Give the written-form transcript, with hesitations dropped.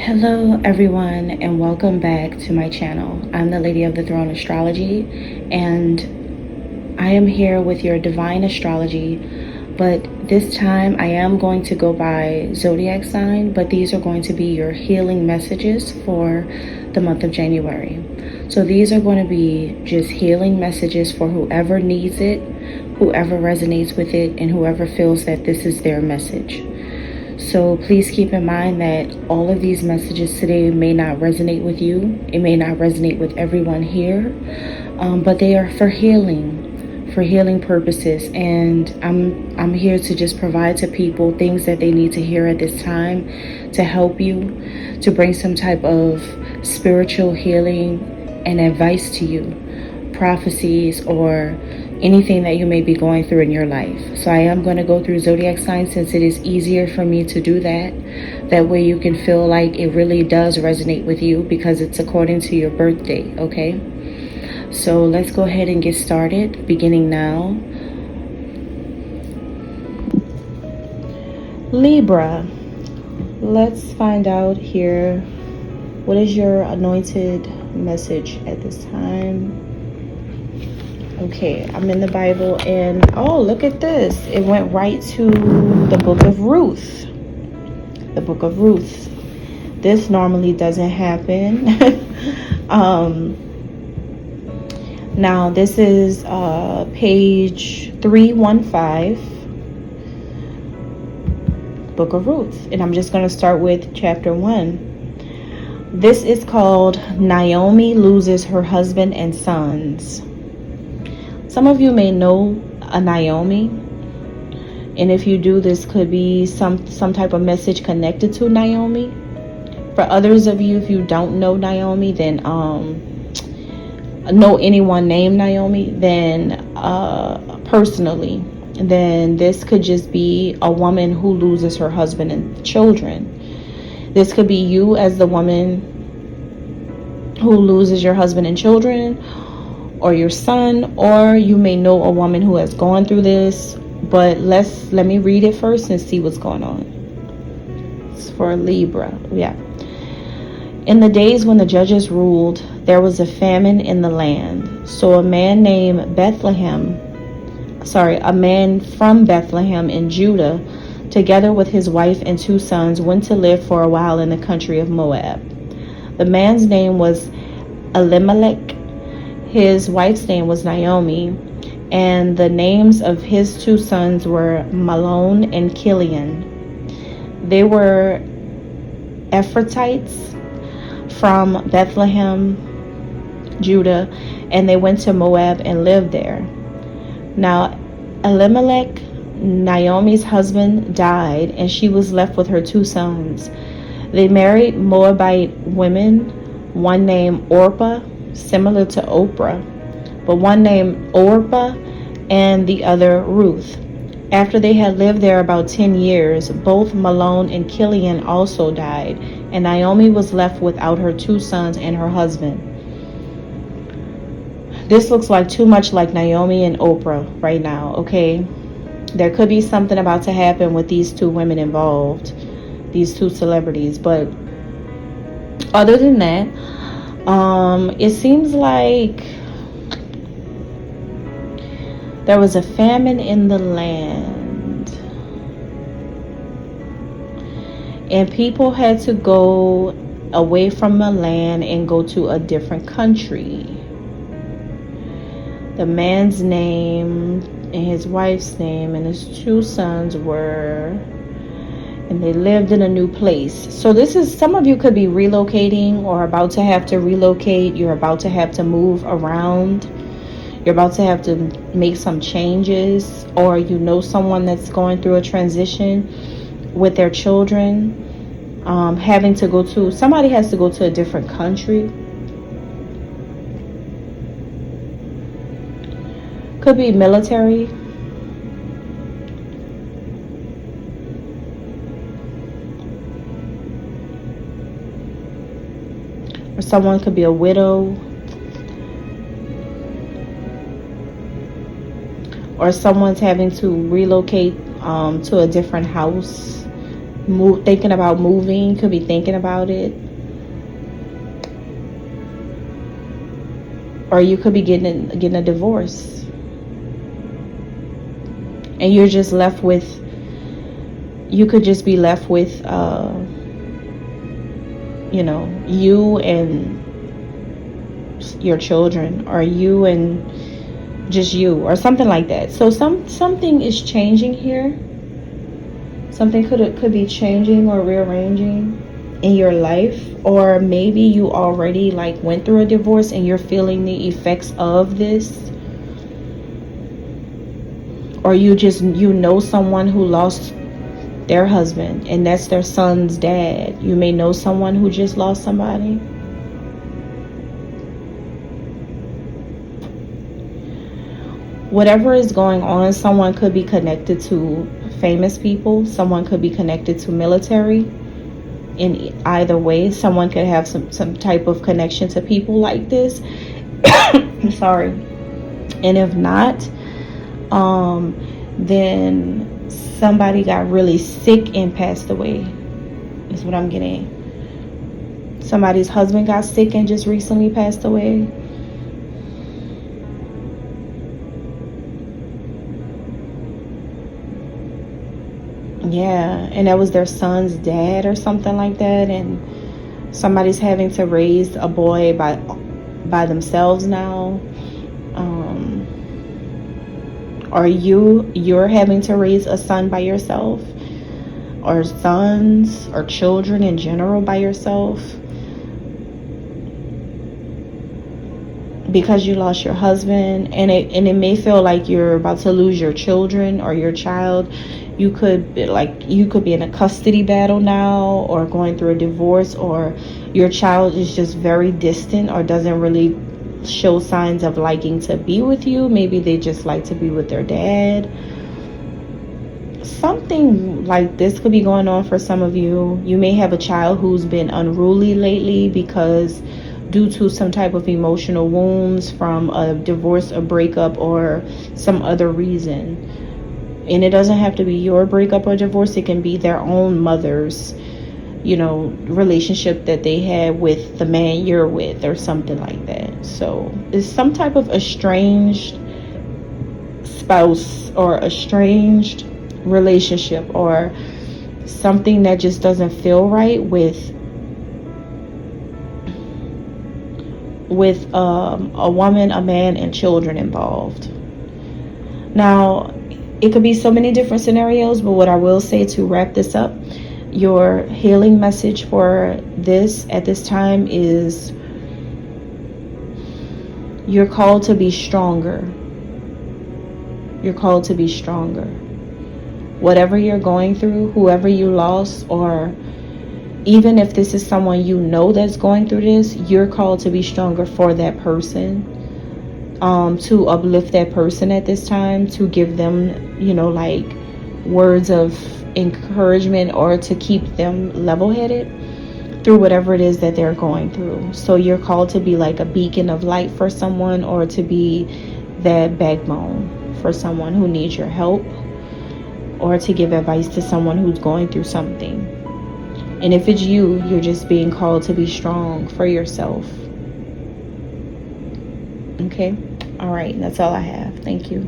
Hello everyone, and welcome back to my channel. I'm the Lady of the Throne Astrology, and I am here with your divine astrology, but this time I am going to go by zodiac sign, but these are going to be your healing messages for the month of January. So these are going to be just healing messages for whoever needs it, whoever resonates with it, and whoever feels that this is their message. So please keep in mind that all of these messages today may not resonate with you. It may not resonate with everyone here, but they are for healing purposes. And I'm here to just provide to people things that they need to hear at this time to help you, to bring some type of spiritual healing and advice to you, prophecies, or anything that you may be going through in your life. So I am going to go through zodiac signs since it is easier for me to do that. That way you can feel like it really does resonate with you because it's according to your birth date, okay? So let's go ahead and get started, beginning now. Libra, let's find out here, what is your anointed message at this time? Okay, I'm in the Bible, and oh, look at this. It went right to the book of Ruth. The book of Ruth. This normally doesn't happen. Now, this is page 315, book of Ruth. And I'm just going to start with chapter 1. This is called Naomi Loses Her Husband and Sons. Some of you may know a Naomi, and if you do, this could be some type of message connected to Naomi. For others of you, if you don't know Naomi, then know anyone named Naomi, then personally, then this could just be a woman who loses her husband and children. This could be you as the woman who loses your husband and children, or your son, or you may know a woman who has gone through this. But let me read it first and see what's going on. It's for Libra. Yeah. In the days when the judges ruled, there was a famine in the land. So a man from Bethlehem in Judah, together with his wife and 2 sons, went to live for a while in the country of Moab. The man's name was Elimelech. His wife's name was Naomi, and the names of his 2 sons were Mahlon and Chilion. They were Ephrathites from Bethlehem, Judah, and they went to Moab and lived there. Now, Elimelech, Naomi's husband, died, and she was left with her 2 sons. They married Moabite women, one named Orpah, similar to Oprah, but one named Orpah and the other Ruth. After they had lived there about 10 years, both Mahlon and Chilion also died, and Naomi was left without her 2 sons and her husband. This looks like too much like Naomi and Oprah right now, okay? There could be something about to happen with these 2 women involved, these 2 celebrities, but other than that, it seems like there was a famine in the land, and people had to go away from the land and go to a different country. The man's name and his wife's name and his 2 sons and they lived in a new place. So this is, some of you could be relocating or about to have to relocate. You're about to have to move around. You're about to have to make some changes, or you know someone that's going through a transition with their children, somebody has to go to a different country. Could be military. Or someone could be a widow. Or someone's having to relocate to a different house. thinking about moving, could be thinking about it. Or you could be getting a divorce. And you're just left with, you could just be left with, you know, you and your children, or you and just you, or something like that. So something is changing here. Something could be changing or rearranging in your life. Or maybe you already like went through a divorce and you're feeling the effects of this. Or you know someone who lost their husband and that's their son's dad. You may know someone who just lost somebody. Whatever is going on, someone could be connected to famous people. Someone could be connected to military. In either way, someone could have some type of connection to people like this. Sorry. And if not, then somebody got really sick and passed away, is what I'm getting. Somebody's husband got sick and just recently passed away. Yeah, and that was their son's dad or something like that, and somebody's having to raise a boy by themselves now. Or you're having to raise a son by yourself, or sons or children in general by yourself, because you lost your husband. And it may feel like you're about to lose your children or your child. You could be in a custody battle now, or going through a divorce, or your child is just very distant or doesn't really show signs of liking to be with you. Maybe they just like to be with their dad. Something like this could be going on for some of you. You may have a child who's been unruly lately because due to some type of emotional wounds from a divorce, a breakup, or some other reason. And it doesn't have to be your breakup or divorce. It can be their own mother's, relationship that they had with the man you're with, or something like that. So it's some type of estranged spouse or estranged relationship, or something that just doesn't feel right with a woman, a man, and children involved. Now, it could be so many different scenarios, but what I will say to wrap this up, your healing message for this at this time is you're called to be stronger. You're called to be stronger. Whatever you're going through, whoever you lost, or even if this is someone you know that's going through this, you're called to be stronger for that person, to uplift that person at this time, to give them, words of encouragement, or to keep them level-headed through whatever it is that they're going through. So you're called to be like a beacon of light for someone, or to be that backbone for someone who needs your help, or to give advice to someone who's going through something. And if it's you're just being called to be strong for yourself. Okay? All right, that's all I have. Thank you.